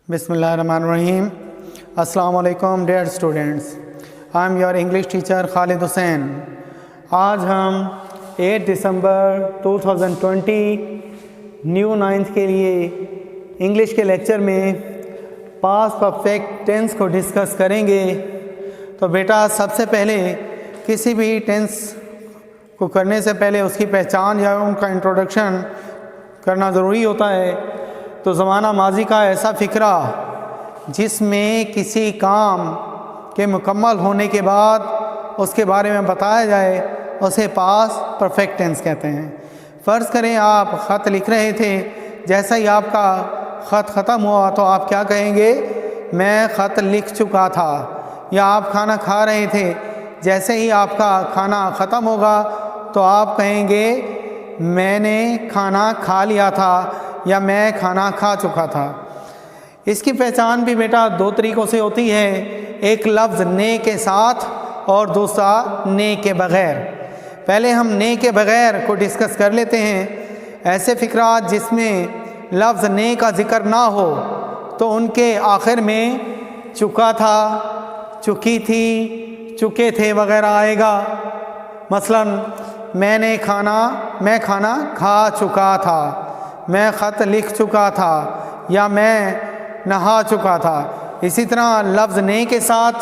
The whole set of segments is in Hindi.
Bismillahirrahmanirrahim. Assalamu alaikum dear students. I am your English teacher Khalid Hussain. आज हम 8 दिसंबर 2020 न्यू 9th के लिए इंग्लिश के लेक्चर में पास्ट परफेक्ट टेंस को डिस्कस करेंगे। तो बेटा सबसे पहले किसी भी टेंस को करने से पहले उसकी पहचान या उनका इंट्रोडक्शन करना ज़रूरी होता है। तो ज़माना माजी का ऐसा फ़िक्रा जिसमें किसी काम के मुकम्मल होने के बाद उसके बारे में बताया जाए उसे पास्ट परफेक्ट टेंस कहते हैं। फ़र्ज़ करें आप ख़त लिख रहे थे, जैसा ही आपका ख़त ख़त्म हुआ तो आप क्या कहेंगे? मैं ख़त लिख चुका था। या आप खाना खा रहे थे, जैसे ही आपका खाना ख़त्म होगा तो आप कहेंगे मैंने खाना खा लिया था या मैं खाना खा चुका था। इसकी पहचान भी बेटा दो तरीक़ों से होती है, एक लफ्ज़ ने के साथ और दूसरा ने के बग़ैर। पहले हम ने के बग़ैर को डिस्कस कर लेते हैं। ऐसे फ़िक्रात जिसमें लफ्ज़ ने का ज़िक्र ना हो तो उनके आखिर में चुका था, चुकी थी, चुके थे वग़ैरह आएगा। मसलन मैं खाना खा चुका था, मैं ख़त लिख चुका था या मैं नहा चुका था। इसी तरह लफ्ज़ ने के साथ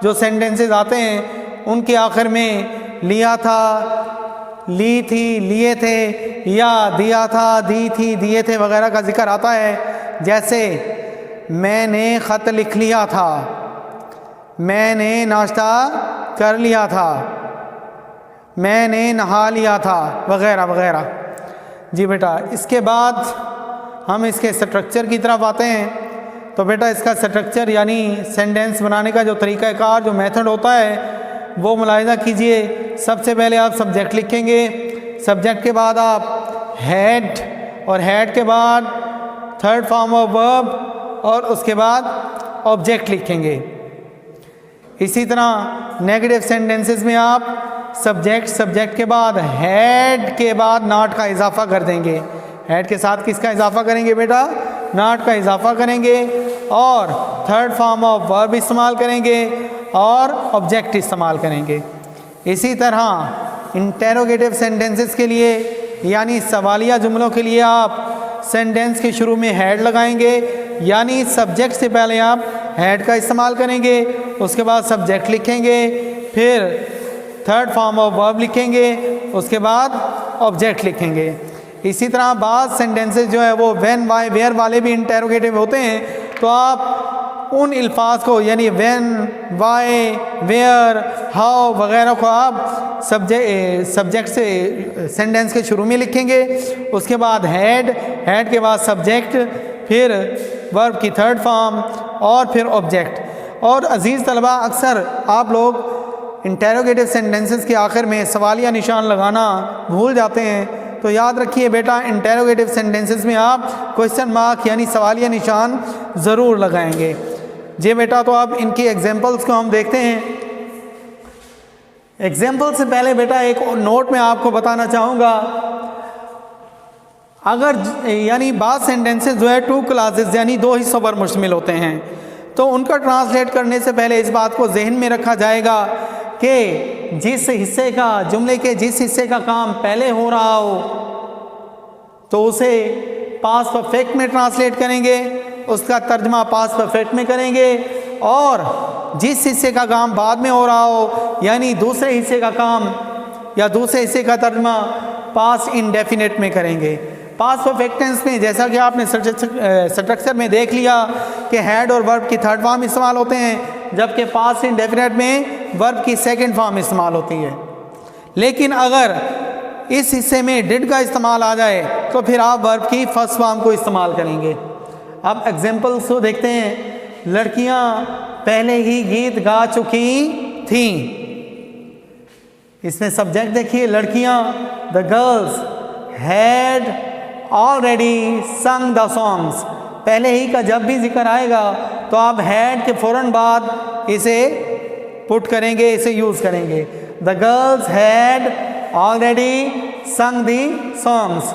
जो सेंटेंसेस आते हैं उनके आखिर में लिया था, ली थी, लिए थे या दिया था, दी थी, दिए थे वगैरह का जिक्र आता है। जैसे मैंने ख़त लिख लिया था, मैंने नाश्ता कर लिया था, मैंने नहा लिया था वगैरह वगैरह। जी बेटा, इसके बाद हम इसके स्ट्रक्चर की तरफ आते हैं। तो बेटा इसका स्ट्रक्चर यानी सेंटेंस बनाने का जो तरीक़ाकार, जो मेथड होता है वो मुलाहिज़ा कीजिए। सबसे पहले आप सब्जेक्ट लिखेंगे, सब्जेक्ट के बाद आप हेड, और हेड के बाद थर्ड फॉर्म ऑफ वर्ब और उसके बाद ऑब्जेक्ट लिखेंगे। इसी तरह नेगेटिव सेंटेंसेस में आप सब्जेक्ट के बाद हेड के बाद नॉट का इजाफा कर देंगे। हेड के साथ किसका इजाफा करेंगे बेटा? नॉट का इजाफा करेंगे और थर्ड फॉर्म ऑफ वर्ब इस्तेमाल करेंगे और ऑब्जेक्ट इस्तेमाल करेंगे। इसी तरह इंटेरोगेटिव सेंटेंसेस के लिए यानी सवालिया जुमलों के लिए आप सेंटेंस के शुरू में हेड लगाएंगे, यानी सब्जेक्ट से पहले आप हेड का इस्तेमाल करेंगे, उसके बाद सब्जेक्ट लिखेंगे, फिर थर्ड फॉर्म ऑफ वर्ब लिखेंगे, उसके बाद ऑब्जेक्ट लिखेंगे। इसी तरह बाद सेंटेंसेस जो है वो व्हेन, वाई, वेयर वाले भी इंटेरोगेटिव होते हैं। तो आप उन अल्फाज को यानी व्हेन, वाई, वेयर, हाउ वगैरह को आप सब्जेक्ट से सेंटेंस के शुरू में लिखेंगे, उसके बाद हेड के बाद सब्जेक्ट, फिर वर्ब की थर्ड फॉर्म और फिर ऑब्जेक्ट। और अजीज़ तलबा, अक्सर आप लोग इंटेरोगेटिव सेंटेंसेस के आखिर में सवालिया निशान लगाना भूल जाते हैं। तो याद रखिए बेटा, इंटेरोगेटिव सेंटेंसेस में आप क्वेश्चन मार्क यानी सवालिया निशान ज़रूर लगाएंगे। जी बेटा, तो अब इनकी एग्जांपल्स को हम देखते हैं। एग्जांपल से पहले बेटा एक नोट में आपको बताना चाहूँगा, अगर यानी बाद सेंटेंसेस जो है टू क्लासेस यानी दो हिस्सों पर मुश्तमिल होते हैं, तो उनका ट्रांसलेट करने से पहले इस बात को जहन में रखा जाएगा कि जिस हिस्से का, जुमले के जिस हिस्से का काम पहले हो रहा हो तो उसे पास्ट परफेक्ट में ट्रांसलेट करेंगे, उसका तर्जमा पास्ट परफेक्ट में करेंगे, और जिस हिस्से का काम बाद में हो रहा हो यानी दूसरे हिस्से का काम या दूसरे हिस्से का तर्जमा पास्ट इंडेफिनिट में करेंगे। पास्ट परफेक्ट टेंस में जैसा कि आपने स्ट्रक्चर में देख लिया कि हेड और वर्ब की थर्ड फॉर्म इस्तेमाल होते हैं, जबकि पास्ट इंडेफिनिट में वर्ब की सेकंड फॉर्म इस्तेमाल होती है। लेकिन अगर इस हिस्से में डिड का इस्तेमाल आ जाए तो फिर आप वर्ब की फर्स्ट फॉर्म को इस्तेमाल करेंगे। अब एग्जांपल्स को देखते हैं। लड़कियां पहले ही गीत गा चुकी थीं। इसमें सब्जेक्ट देखिए, लड़कियां, द गर्ल्स हैड ऑलरेडी संग द सॉन्ग्स। पहले ही का जब भी जिक्र आएगा तो आप हैड के फ़ौरन बाद इसे पुट करेंगे, इसे यूज़ करेंगे। द गर्ल्स हैड ऑलरेडी संग दी सॉन्ग्स।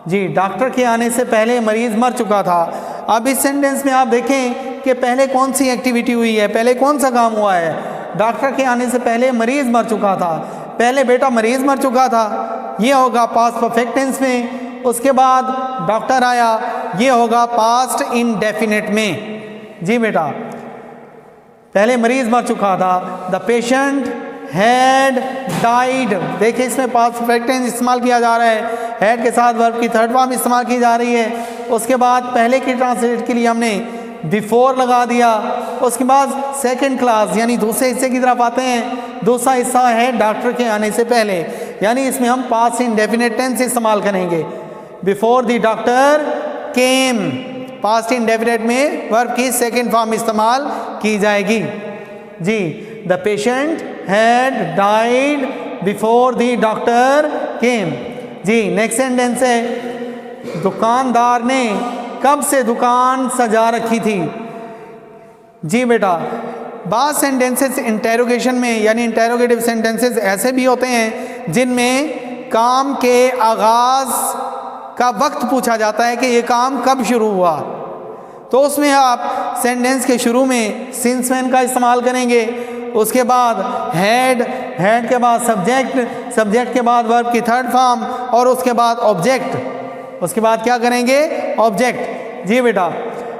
जी, डॉक्टर के आने से पहले मरीज़ मर चुका था। अब इस सेंटेंस में आप देखें कि पहले कौन सी एक्टिविटी हुई है, पहले कौन सा काम हुआ है। डॉक्टर के आने से पहले मरीज़ मर चुका था, पहले बेटा मरीज़ मर चुका था, ये होगा पास्ट परफेक्ट टेंस में। उसके बाद डॉक्टर आया, ये होगा पास्ट इंडेफिनिट में। जी बेटा, पहले मरीज़ मर चुका था, द पेशेंट हैड डाइड। देखिए इसमें पास्ट परफेक्ट टेंस इस्तेमाल किया जा रहा है, हैड के साथ वर्ब की थर्ड फॉर्म इस्तेमाल की जा रही है। उसके बाद पहले की ट्रांसलेट के लिए हमने बिफोर लगा दिया। उसके बाद सेकंड क्लास यानी दूसरे हिस्से की तरफ आते हैं। दूसरा हिस्सा है डॉक्टर के आने से पहले, यानी इसमें हम पास्ट इंडेफिनिट टेंस इस्तेमाल करेंगे। Before the doctor came, past indefinite में वर्ब की सेकंड फॉर्म इस्तेमाल की जाएगी। जी, the patient had died before the doctor came. जी, नेक्स्ट सेंटेंस है, दुकानदार ने कब से दुकान सजा रखी थी। जी बेटा, बात सेंटेंसेस इंटेरोगेशन में यानी इंटेरोगेटिव सेंटेंसेस ऐसे भी होते हैं जिनमें काम के आगाज़ का वक्त पूछा जाता है कि ये काम कब शुरू हुआ। तो उसमें आप सेंटेंस के शुरू में सिंस व्हेन का इस्तेमाल करेंगे। उसके बाद हैड, हैड के बाद सब्जेक्ट, सब्जेक्ट के बाद वर्ब की थर्ड फॉर्म और उसके बाद ऑब्जेक्ट। उसके बाद क्या करेंगे, ऑब्जेक्ट। जी बेटा,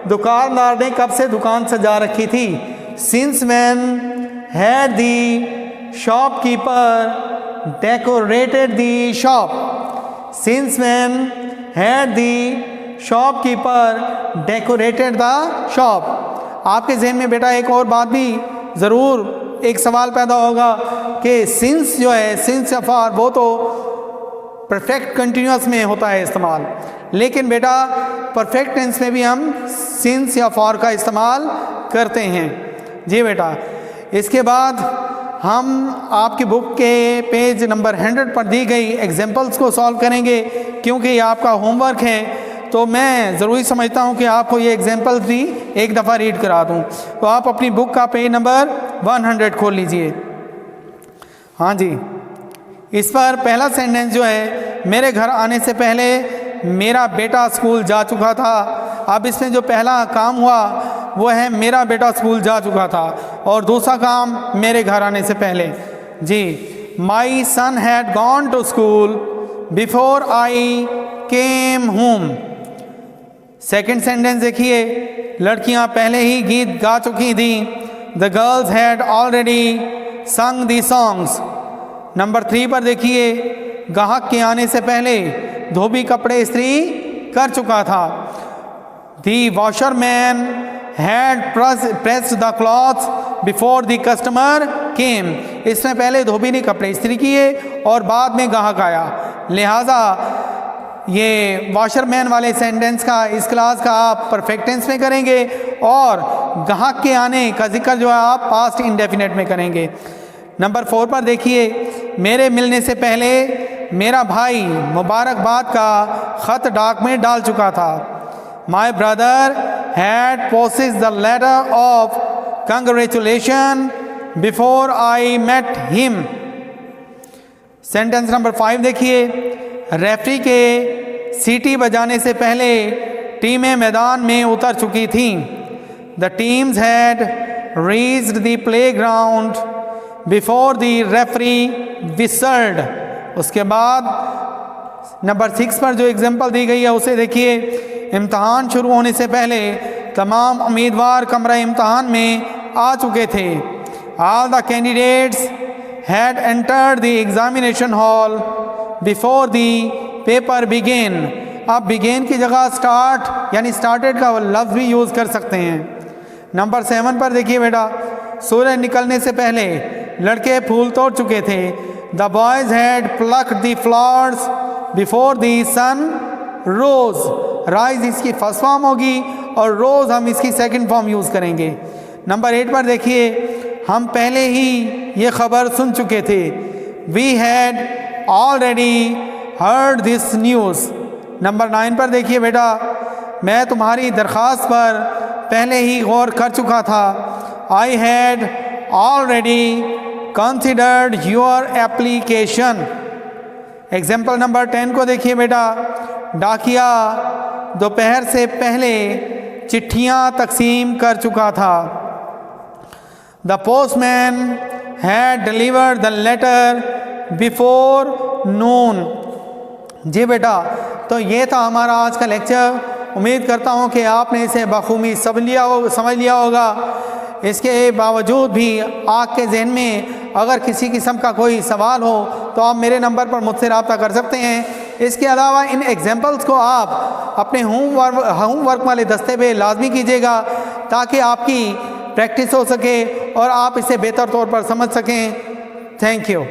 दुकानदार ने कब से दुकान सजा रखी थी। Since when had the shopkeeper decorated the shop. Since when had the shopkeeper decorated the shop. आपके जहन में बेटा एक और बात भी ज़रूर एक सवाल पैदा होगा कि सिंस जो है, सिंस या फॉर, वो तो परफेक्ट कंटिन्यूअस में होता है इस्तेमाल, लेकिन बेटा परफेक्ट टेंस में भी हम सिंस या फॉर का इस्तेमाल करते हैं। जी बेटा, इसके बाद हम आपकी बुक के पेज नंबर 100 पर दी गई एग्जाम्पल्स को सॉल्व करेंगे। क्योंकि ये आपका होमवर्क है तो मैं ज़रूरी समझता हूँ कि आपको ये एग्जाम्पल्स भी एक दफ़ा रीड करा दूँ। तो आप अपनी बुक का पेज नंबर 100 खोल लीजिए। हाँ जी, इस पर पहला सेंटेंस जो है, मेरे घर आने से पहले मेरा बेटा स्कूल जा चुका था। अब इसमें जो पहला काम हुआ वो है मेरा बेटा स्कूल जा चुका था, और दूसरा काम मेरे घर आने से पहले। जी, my son had gone to school before I came home. Second sentence देखिए, लड़कियां पहले ही गीत गा चुकी थी। द गर्ल्स हैड ऑलरेडी संग दी सॉन्ग्स। नंबर 3 पर देखिए, ग्राहक के आने से पहले धोबी कपड़े इस्त्री कर चुका था। The washerman had pressed the clothes before the customer came. इसमें पहले धोबी ने कपड़े इस्त्री किए और बाद में ग्राहक आया, लिहाजा ये वॉशरमैन वाले सेंटेंस का, इस क्लास का आप परफेक्ट टेंस में करेंगे और ग्राहक के आने का जिक्र जो है आप पास्ट इंडेफिनिट में करेंगे। नंबर 4 पर देखिए, मेरे मिलने से पहले मेरा भाई मुबारकबाद का ख़त डाक में डाल चुका था। My brother had posted the letter of congratulation before I met him. Sentence number 5 देखिए, रेफरी के सीटी बजाने से पहले टीमें मैदान में उतर चुकी थीं। The teams had reached the playground before the referee whistled. उसके बाद नंबर 6 पर जो एग्जाम्पल दी गई है उसे देखिए, इम्तहान शुरू होने से पहले तमाम उम्मीदवार कमरा इम्तहान में आ चुके थे। All the candidates had entered the examination hall before the paper began. आप बिगेन की जगह स्टार्ट यानी स्टार्टेड का लफ्ज़ भी यूज़ कर सकते हैं। नंबर 7 पर देखिए बेटा, सूरज निकलने से पहले लड़के फूल तोड़ चुके थे। The boys had plucked the flowers before the sun rose. Rise इसकी फर्स्ट फॉर्म होगी और रोज़ हम इसकी सेकंड फॉर्म यूज़ करेंगे। नंबर 8 पर देखिए, हम पहले ही ये खबर सुन चुके थे। We had already heard this news. Number 9 पर देखिए बेटा, मैं तुम्हारी दरख्वास्त पर पहले ही गौर कर चुका था। I had already considered your application. Example number 10 को देखिए बेटा, डाकिया दोपहर से पहले चिट्ठियाँ तकसीम कर चुका था। The postman had delivered the letter before noon. जी बेटा, तो ये था हमारा आज का लेक्चर। उम्मीद करता हूँ कि आपने इसे बखूबी समझ लिया होगा। इसके बावजूद भी आपके जहन में अगर किसी किस्म का कोई सवाल हो तो आप मेरे नंबर पर मुझसे रब्ता कर सकते हैं। इसके अलावा इन एग्जाम्पल्स को आप अपने होमवर्क वाले दस्ते पे लाजमी कीजिएगा ताकि आपकी प्रैक्टिस हो सके और आप इसे बेहतर तौर पर समझ सकें। Thank you.